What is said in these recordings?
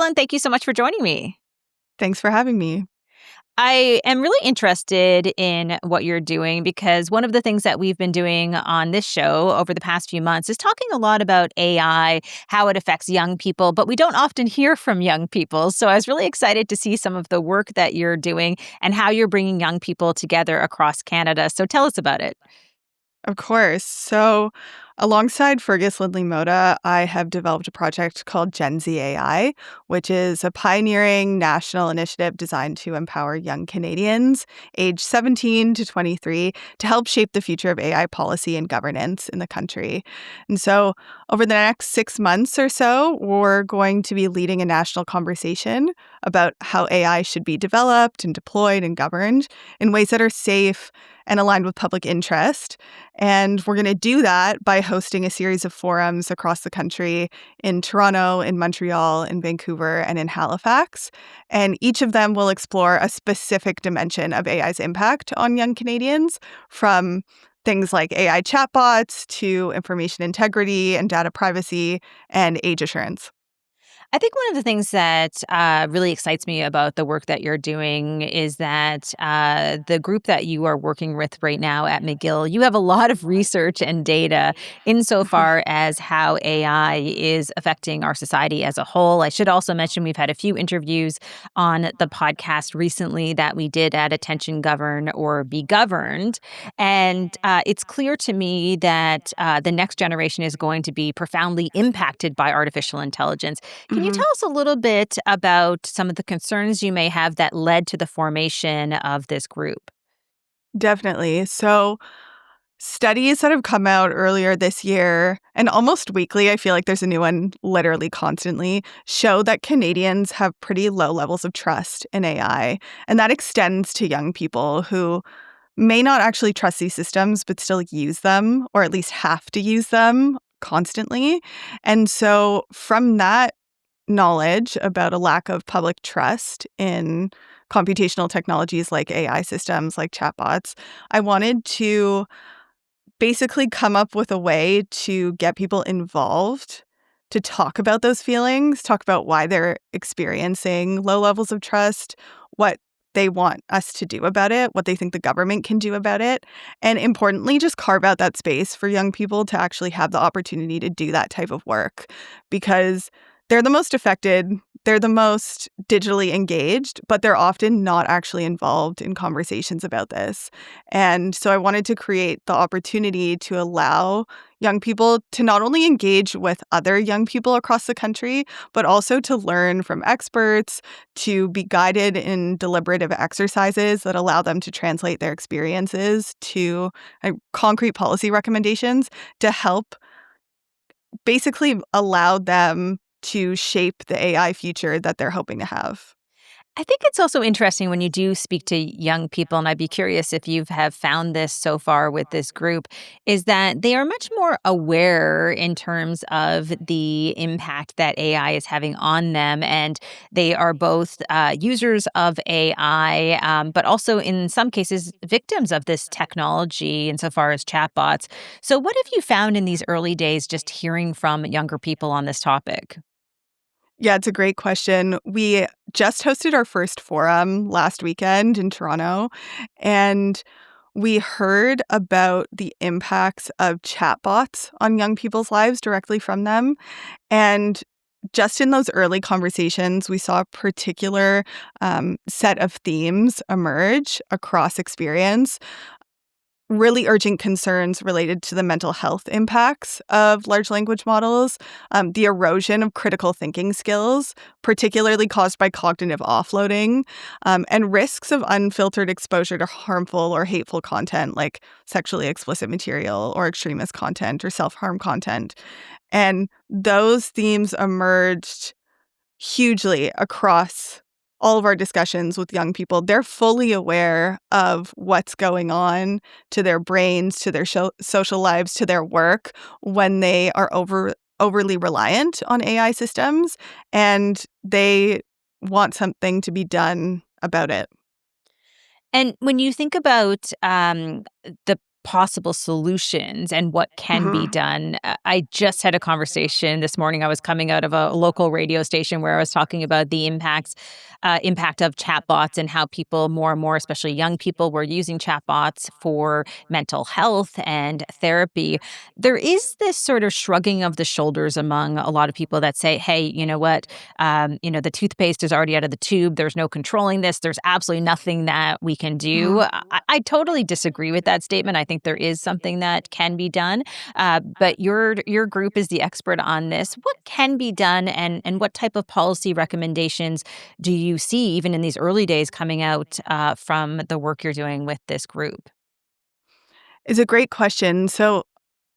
Helen, thank you so much for joining me. Thanks for having me. I am really interested in what you're doing because one of the things that we've been doing on this show over the past few months is talking a lot about AI, how it affects young people, but we don't often hear from young people. So I was really excited to see some of the work that you're doing and how you're bringing young people together across Canada. So tell us about it. Of course. So, alongside Fergus Lindley Moda, I have developed a project called Gen Z AI, which is a pioneering national initiative designed to empower young Canadians aged 17 to 23 to help shape the future of AI policy and governance in the country. And so, over the next 6 months or so, we're going to be leading a national conversation about how AI should be developed and deployed and governed in ways that are safe and aligned with public interest. And we're going to do that by hosting a series of forums across the country in Toronto, in Montreal, in Vancouver, and in Halifax. And each of them will explore a specific dimension of AI's impact on young Canadians, from things like AI chatbots to information integrity and data privacy and age assurance. I think one of the things that really excites me about the work that you're doing is that the group that you are working with right now at McGill, you have a lot of research and data insofar as how AI is affecting our society as a whole. I should also mention we've had a few interviews on the podcast recently that we did at Attention Govern or Be Governed. And it's clear to me that the next generation is going to be profoundly impacted by artificial intelligence. Can you Mhm. tell us a little bit about some of the concerns you may have that led to the formation of this group? Definitely. So, studies that have come out earlier this year, and almost weekly, I feel like there's a new one literally constantly, show that Canadians have pretty low levels of trust in AI. And that extends to young people who may not actually trust these systems, but still use them, or at least have to use them constantly. And so, from that knowledge about a lack of public trust in computational technologies like AI systems, like chatbots, I wanted to basically come up with a way to get people involved, to talk about those feelings, talk about why they're experiencing low levels of trust, what they want us to do about it, what they think the government can do about it, and importantly, just carve out that space for young people to actually have the opportunity to do that type of work, because they're the most affected. They're the most digitally engaged, but they're often not actually involved in conversations about this. And so I wanted to create the opportunity to allow young people to not only engage with other young people across the country, but also to learn from experts, to be guided in deliberative exercises that allow them to translate their experiences to concrete policy recommendations to help basically allow them to shape the AI future that they're hoping to have. I think it's also interesting when you do speak to young people, and I'd be curious if you have found this so far with this group, is that they are much more aware in terms of the impact that AI is having on them. And they are both users of AI, but also in some cases victims of this technology insofar as chatbots. So, what have you found in these early days just hearing from younger people on this topic? Yeah, it's a great question. We just hosted our first forum last weekend in Toronto, and we heard about the impacts of chatbots on young people's lives directly from them. And just in those early conversations, we saw a particular set of themes emerge across experience. Really urgent concerns related to the mental health impacts of large language models, the erosion of critical thinking skills, particularly caused by cognitive offloading, and risks of unfiltered exposure to harmful or hateful content like sexually explicit material or extremist content or self-harm content. And those themes emerged hugely across all of our discussions with young people. They're fully aware of what's going on to their brains, to their social lives, to their work when they are overly reliant on AI systems, and they want something to be done about it. And when you think about the possible solutions and what can be Mhm. done. I just had a conversation this morning. I was coming out of a local radio station where I was talking about the impact of chatbots and how people more and more, especially young people, were using chatbots for mental health and therapy. There is this sort of shrugging of the shoulders among a lot of people that say, "Hey, you know what? The toothpaste is already out of the tube. There's no controlling this. There's absolutely nothing that we can do." Mhm. I totally disagree with that statement. I think there is something that can be done. But your group is the expert on this. What can be done, and what type of policy recommendations do you see even in these early days coming out from the work you're doing with this group? It's a great question. So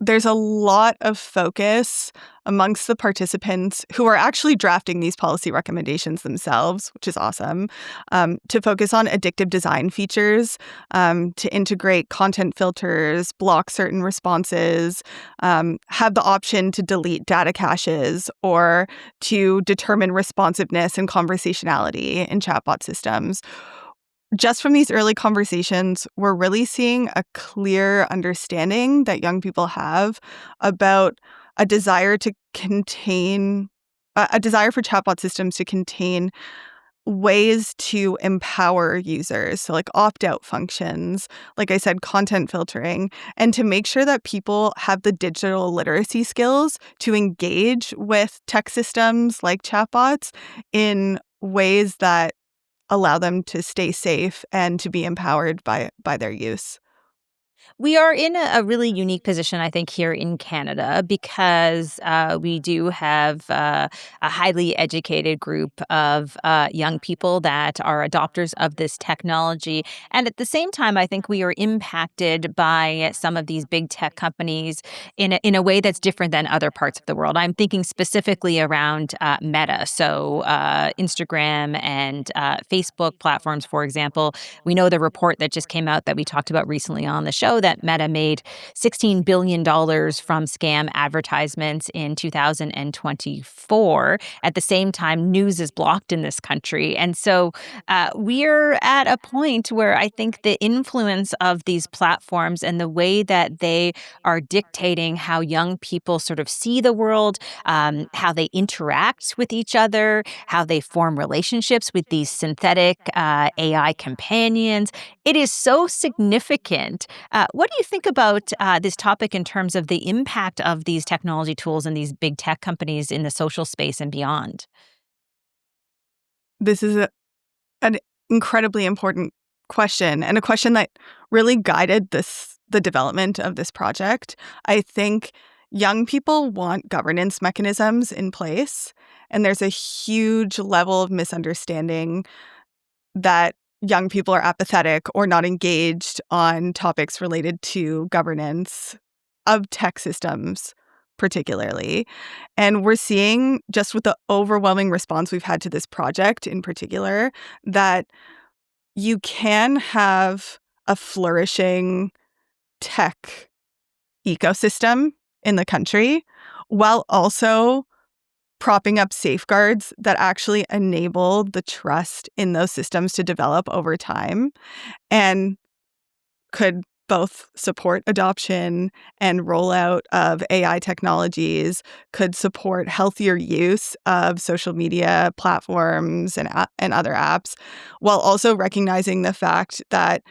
there's a lot of focus amongst the participants who are actually drafting these policy recommendations themselves, which is awesome, to focus on addictive design features, to integrate content filters, block certain responses, have the option to delete data caches, or to determine responsiveness and conversationality in chatbot systems. Just from these early conversations, we're really seeing a clear understanding that young people have about a desire to contain a desire for chatbot systems to contain ways to empower users. So, like opt-out functions, like I said, content filtering, and to make sure that people have the digital literacy skills to engage with tech systems like chatbots in ways that allow them to stay safe and to be empowered by their use. We are in a really unique position, I think, here in Canada because we do have a highly educated group of young people that are adopters of this technology. And at the same time, I think we are impacted by some of these big tech companies in a way that's different than other parts of the world. I'm thinking specifically around Meta. So, Instagram and Facebook platforms, for example. We know the report that just came out that we talked about recently on the show that Meta made $16 billion from scam advertisements in 2024. At the same time, news is blocked in this country. And so we're at a point where I think the influence of these platforms and the way that they are dictating how young people sort of see the world, how they interact with each other, how they form relationships with these synthetic AI companions. It is so significant. What do you think about this topic in terms of the impact of these technology tools and these big tech companies in the social space and beyond? This is an incredibly important question, and a question that really guided the development of this project. I think young people want governance mechanisms in place, and there's a huge level of misunderstanding that young people are apathetic or not engaged on topics related to governance of tech systems, particularly. And we're seeing, just with the overwhelming response we've had to this project in particular, that you can have a flourishing tech ecosystem in the country while also propping up safeguards that actually enable the trust in those systems to develop over time and could both support adoption and rollout of AI technologies, could support healthier use of social media platforms and other apps, while also recognizing the fact that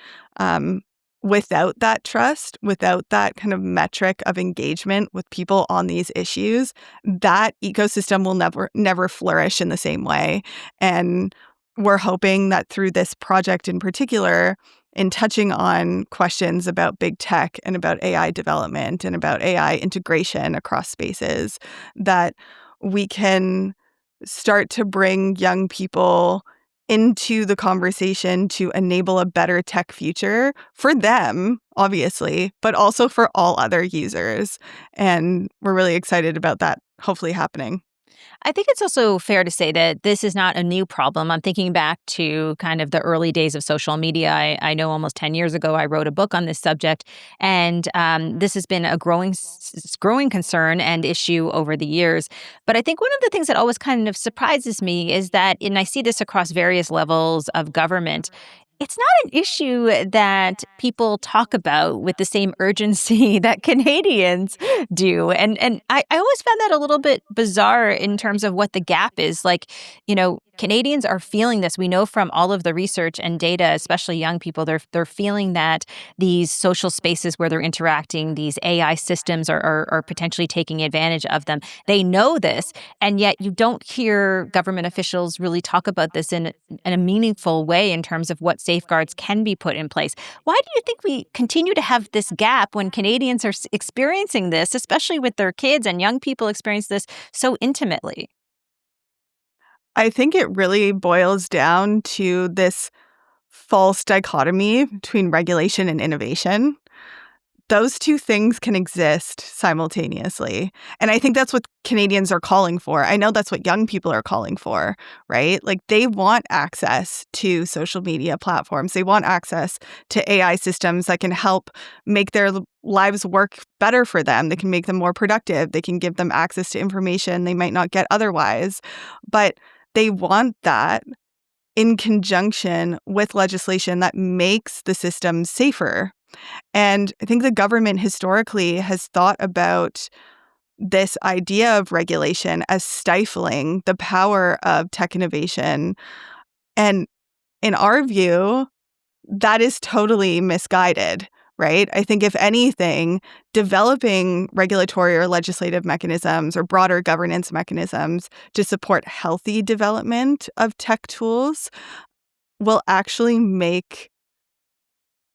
without that trust, without that kind of metric of engagement with people on these issues, that ecosystem will never flourish in the same way. And we're hoping that through this project in particular, in touching on questions about big tech and about AI development and about AI integration across spaces, that we can start to bring young people into the conversation to enable a better tech future for them, obviously, but also for all other users. And we're really excited about that hopefully happening. I think it's also fair to say that this is not a new problem. I'm thinking back to kind of the early days of social media. I know almost 10 years ago, I wrote a book on this subject, and this has been a growing concern and issue over the years. But I think one of the things that always kind of surprises me is that, and I see this across various levels of government, it's not an issue that people talk about with the same urgency that Canadians do. And I always found that a little bit bizarre in terms of what the gap is. Like, Canadians are feeling this. We know from all of the research and data, especially young people, they're feeling that these social spaces where they're interacting, these AI systems are potentially taking advantage of them. They know this, and yet you don't hear government officials really talk about this in a meaningful way in terms of what safeguards can be put in place. Why do you think we continue to have this gap when Canadians are experiencing this, especially with their kids and young people experience this so intimately? I think it really boils down to this false dichotomy between regulation and innovation. Those two things can exist simultaneously. And I think that's what Canadians are calling for. I know that's what young people are calling for, right? Like they want access to social media platforms. They want access to AI systems that can help make their lives work better for them. They can make them more productive. They can give them access to information they might not get otherwise. But they want that in conjunction with legislation that makes the system safer. And I think the government historically has thought about this idea of regulation as stifling the power of tech innovation. And in our view, that is totally misguided, right? I think, if anything, developing regulatory or legislative mechanisms or broader governance mechanisms to support healthy development of tech tools will actually make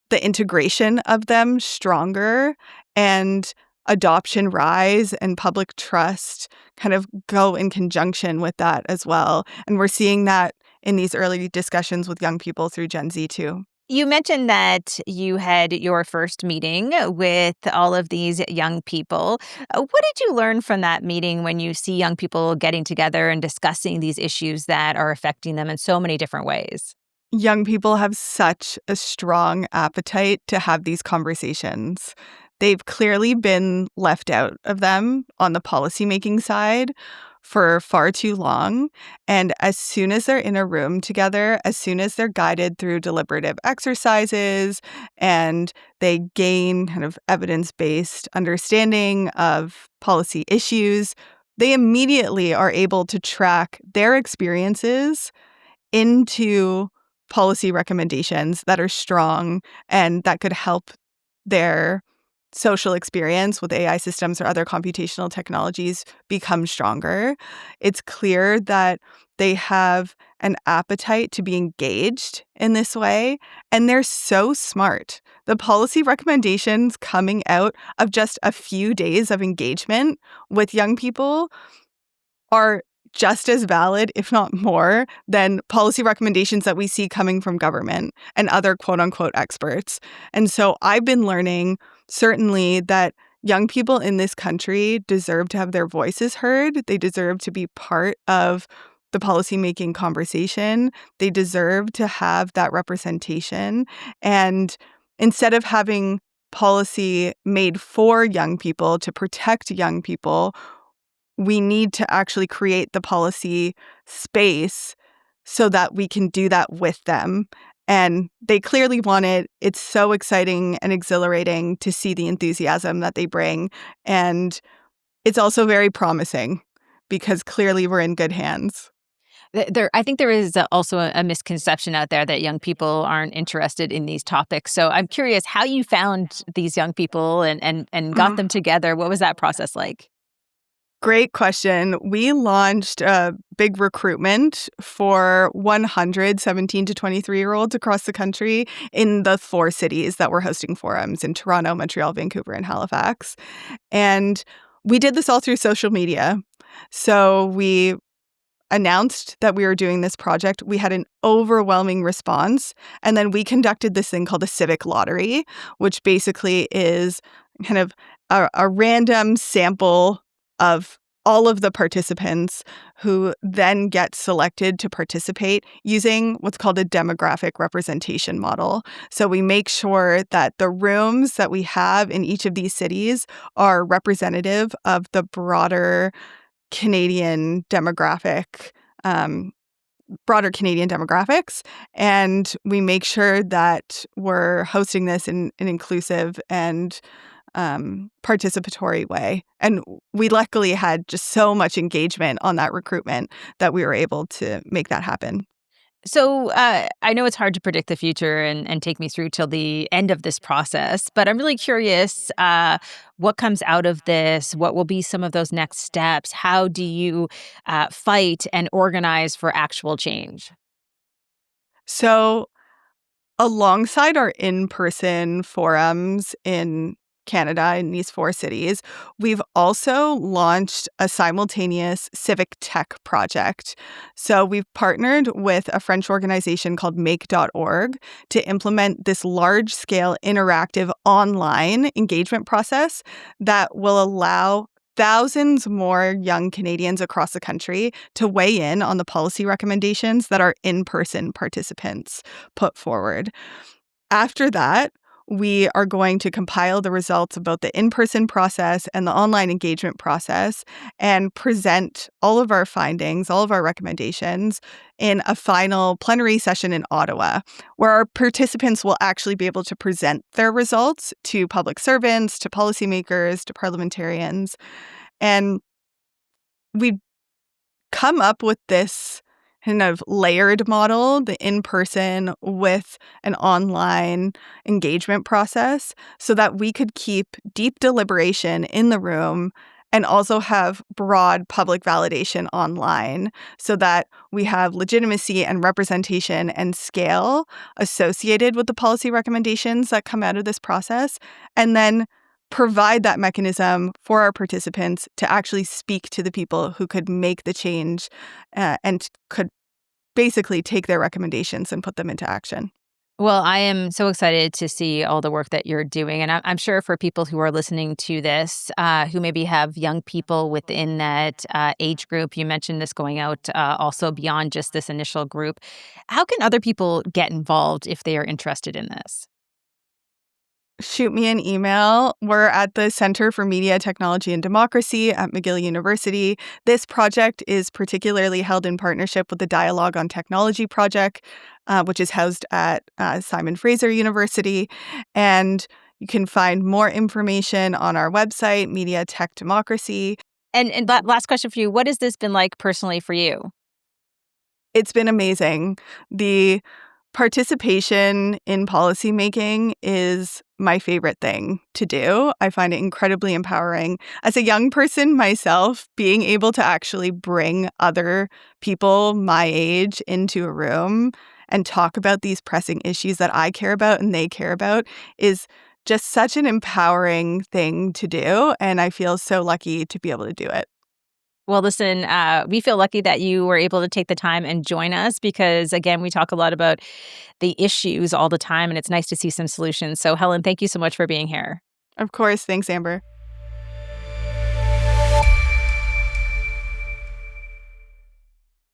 the integration of them stronger and adoption rise and public trust kind of go in conjunction with that as well. And we're seeing that in these early discussions with young people through Gen Z too. You mentioned that you had your first meeting with all of these young people. What did you learn from that meeting when you see young people getting together and discussing these issues that are affecting them in so many different ways? Young people have such a strong appetite to have these conversations. They've clearly been left out of them on the policymaking side for far too long. And as soon as they're in a room together, as soon as they're guided through deliberative exercises and they gain kind of evidence-based understanding of policy issues, they immediately are able to track their experiences into policy recommendations that are strong and that could help their social experience with AI systems or other computational technologies become stronger. It's clear that they have an appetite to be engaged in this way, and they're so smart. The policy recommendations coming out of just a few days of engagement with young people are just as valid, if not more, than policy recommendations that we see coming from government and other quote unquote experts. And so I've been learning certainly that young people in this country deserve to have their voices heard. They deserve to be part of the policymaking conversation. They deserve to have that representation. And instead of having policy made for young people to protect young people, we need to actually create the policy space so that we can do that with them. And they clearly want it. It's so exciting and exhilarating to see the enthusiasm that they bring. And it's also very promising because clearly we're in good hands. I think there is also a misconception out there that young people aren't interested in these topics. So I'm curious how you found these young people and got Mhm. them together. What was that process like? Great question. We launched a big recruitment for 100 17 to 23-year-olds across the country in the 4 cities that were hosting forums in Toronto, Montreal, Vancouver, and Halifax. And we did this all through social media. So we announced that we were doing this project. We had an overwhelming response. And then we conducted this thing called a civic lottery, which basically is kind of a random sample of all of the participants who then get selected to participate using what's called a demographic representation model. So we make sure that the rooms that we have in each of these cities are representative of the broader Canadian demographic broader Canadian demographics. And we make sure that we're hosting this in an inclusive and participatory way. And we luckily had just so much engagement on that recruitment that we were able to make that happen. So I know it's hard to predict the future and take me through till the end of this process, but I'm really curious what comes out of this? What will be some of those next steps? How do you fight and organize for actual change? So, alongside our in-person forums in Canada, in these 4 cities, we've also launched a simultaneous civic tech project. So we've partnered with a French organization called make.org to implement this large-scale interactive online engagement process that will allow thousands more young Canadians across the country to weigh in on the policy recommendations that our in-person participants put forward. After that, we are going to compile the results of both the in-person process and the online engagement process and present all of our findings, all of our recommendations in a final plenary session in Ottawa, where our participants will actually be able to present their results to public servants, to policymakers, to parliamentarians. And we come up with this kind of layered model, the in-person with an online engagement process, so that we could keep deep deliberation in the room and also have broad public validation online so that we have legitimacy and representation and scale associated with the policy recommendations that come out of this process, and then provide that mechanism for our participants to actually speak to the people who could make the change and could basically take their recommendations and put them into action. Well, I am so excited to see all the work that you're doing. And I'm sure for people who are listening to this, who maybe have young people within that age group, you mentioned this going out also beyond just this initial group. How can other people get involved if they are interested in this? Shoot me an email. We're at the Center for Media, Technology, and Democracy at McGill University. This project is particularly held in partnership with the Dialogue on Technology project, which is housed at Simon Fraser University. And you can find more information on our website, Media Tech Democracy. Last question for you. What has this been like personally for you? It's been amazing. The participation in policymaking is my favorite thing to do. I find it incredibly empowering. As a young person myself, being able to actually bring other people my age into a room and talk about these pressing issues that I care about and they care about is just such an empowering thing to do. And I feel so lucky to be able to do it. Well, listen, we feel lucky that you were able to take the time and join us because, again, we talk a lot about the issues all the time, and it's nice to see some solutions. So, Helen, thank you so much for being here. Of course. Thanks, Amber.